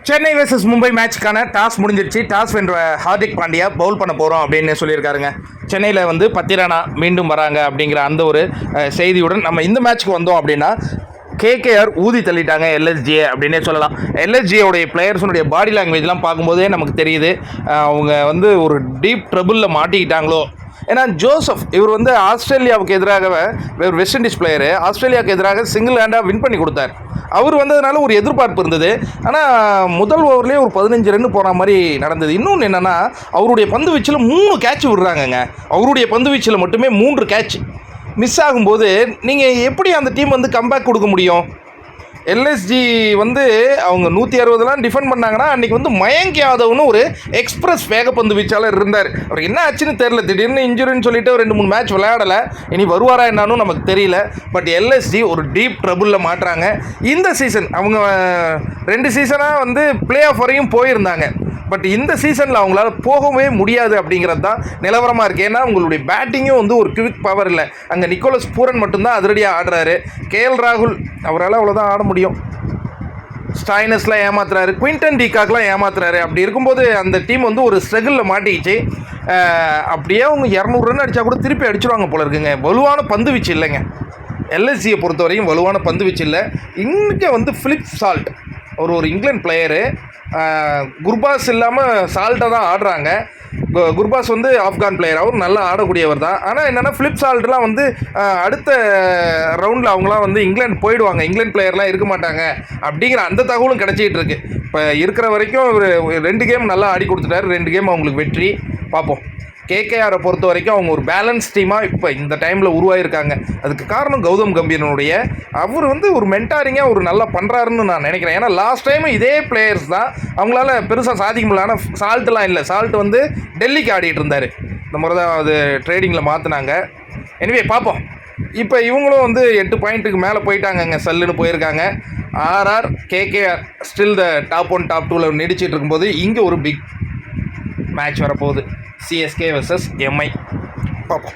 Chennai versus Mumbai மேட்ச்க்கான toss முடிஞ்சிருச்சு. Toss வென்ற ஹார்திக் பாண்டியா பவுல் பண்ண போகிறோம் அப்படின்னு சொல்லியிருக்காருங்க. சென்னையில் வந்து பத்திரானா மீண்டும் வராங்க அப்படிங்கிற அந்த ஒரு செய்தியுடன் நம்ம இந்த மேட்ச்க்கு வந்தோம் அப்படின்னா கேகேஆர் ஊதி தள்ளிட்டாங்க எல்எஸ்ஜிஏ அப்படின்னே சொல்லலாம். எல்எஸ்ஜியோடைய பிளேயர்ஸுடைய பாடி லாங்குவேஜ்லாம் பார்க்கும்போதே நமக்கு தெரியுது அவங்க வந்து ஒரு டீப் ட்ரபுளில் மாட்டிக்கிட்டாங்களோ. ஏன்னா ஜோசப் இவர் வந்து ஆஸ்திரேலியாவுக்கு எதிராக ஒரு வெஸ்ட் இண்டீஸ் பிளேயரு ஆஸ்திரேலியாவுக்கு எதிராக சிங்கிள் ஹேண்டாக வின் பண்ணி கொடுத்தார். அவர் வந்ததுனால ஒரு எதிர்பார்ப்பு இருந்தது. ஆனால் முதல் ஓவர்லேயே ஒரு 15 ரன் போகிற மாதிரி நடந்தது. இன்னொன்று என்னென்னா அவருடைய பந்து வீச்சில் 3 கேட்ச் விடுறாங்கங்க. அவருடைய பந்து வீச்சில் மட்டுமே 3 கேட்ச் மிஸ் ஆகும்போது நீங்கள் எப்படி அந்த டீம் வந்து கம்பேக் கொடுக்க முடியும்? எல்எஸ்ஜி வந்து அவங்க 160 டிஃபெண்ட் பண்ணாங்கன்னா அன்றைக்கி வந்து மயங்க் யாதவ்னு ஒரு எக்ஸ்பிரஸ் வேகப்பந்து வீச்சாளர் இருந்தார். அவர் என்ன ஆச்சுன்னு தெரில, திடீர்னு இன்ஜுரின்னு சொல்லிட்டு 2-3 மேட்ச் விளையாடலை. இனி வருவாரா என்னான்னு நமக்கு தெரியல. பட் எல்எஸ்ஜி ஒரு டீப் ட்ரபுளில் மாட்டுறாங்க. இந்த சீசன் அவங்க 2 சீசனாக வந்து பிளே ஆஃப் வரையும் போயிருந்தாங்க. பட் இந்த சீசனில் அவங்களால போகவே முடியாது அப்படிங்கிறது தான் நிலவரமாக இருக்குது. ஏன்னா உங்களுடைய பேட்டிங்கும் வந்து ஒரு குவிக் பவர் இல்லை. அங்கே நிக்கோலஸ் பூரன் மட்டும்தான் அதிரடியாக ஆடுறாரு. கேஎல் ராகுல் அவரால் அவ்வளோதான் ஆட முடியும். ஸ்டாய்னஸ்லாம் ஏமாத்துறாரு, குவிண்டன் டிகாக்லாம் ஏமாத்துறாரு. அப்படி இருக்கும்போது அந்த டீம் வந்து ஒரு ஸ்ட்ரகிளில் மாட்டிக்கிச்சு. அப்படியே அவங்க 200 ரன் அடித்தா கூட திருப்பி அடிச்சிடுவாங்க போல இருக்குங்க. வலுவான பந்து வீச்சு இல்லைங்க. எல்எஸ்சியை பொறுத்த வரையும் வலுவான பந்து வீச்சு இல்லை. இன்றைக்கி வந்து ஃபிலிப் சால்ட் ஒரு இங்கிலாந்து பிளேயரு, குர்பாஸ் இல்லாமல் சால்ட்டை தான் ஆடுறாங்க. குர்பாஸ் வந்து ஆப்கான் பிளேயர், அவர் நல்லா ஆடக்கூடியவர் தான். ஆனால் என்னென்னா ஃபிலிப் சால்ட்லாம் வந்து அடுத்த ரவுண்டில் அவங்களாம் வந்து இங்கிலாந்து போயிடுவாங்க, இங்கிலாந்து பிளேயர்லாம் இருக்க மாட்டாங்க அப்படிங்கிற அந்த தகவலும் கிடச்சிக்கிட்டு இருக்குது. இப்போ இருக்கிற வரைக்கும் ஒரு 2 கேம் நல்லா ஆடி கொடுத்துட்டாரு. 2 கேம் அவங்களுக்கு வெற்றி. பார்ப்போம். கேகேஆரை பொறுத்த வரைக்கும் அவங்க ஒரு பேலன்ஸ் டீமாக இப்போ இந்த டைமில் உருவாகிருக்காங்க. அதுக்கு காரணம் கௌதம் கம்பீரனுடைய அவர் வந்து ஒரு மென்டாரிங்காக ஒரு நல்லா பண்ணுறாருன்னு நான் நினைக்கிறேன். ஏன்னா லாஸ்ட் டைம் இதே பிளேயர்ஸ் தான் அவங்களால பெருசாக சாதிக்க முடியல. ஆனால் சால்ட்லாம் இல்லை, சால்ட் வந்து டெல்லிக்கு ஆடிட்டு இருந்தார். இந்த முறை தான் அது ட்ரேடிங்கில் மாற்றினாங்க. எனிவே பார்ப்போம். இப்போ இவங்களும் வந்து 8 பாயிண்ட்டுக்கு மேலே போயிட்டாங்கங்க, சல்லுன்னு போயிருக்காங்க. RR KKR still the top 1 top 2ல் நீடிச்சிட்டு இருக்கும்போது இங்கே ஒரு பிக் மேட்ச் வரப்போகுது. சிஎஸ்கே வெர்சஸ் எம்ஐ பார்ப்போம்.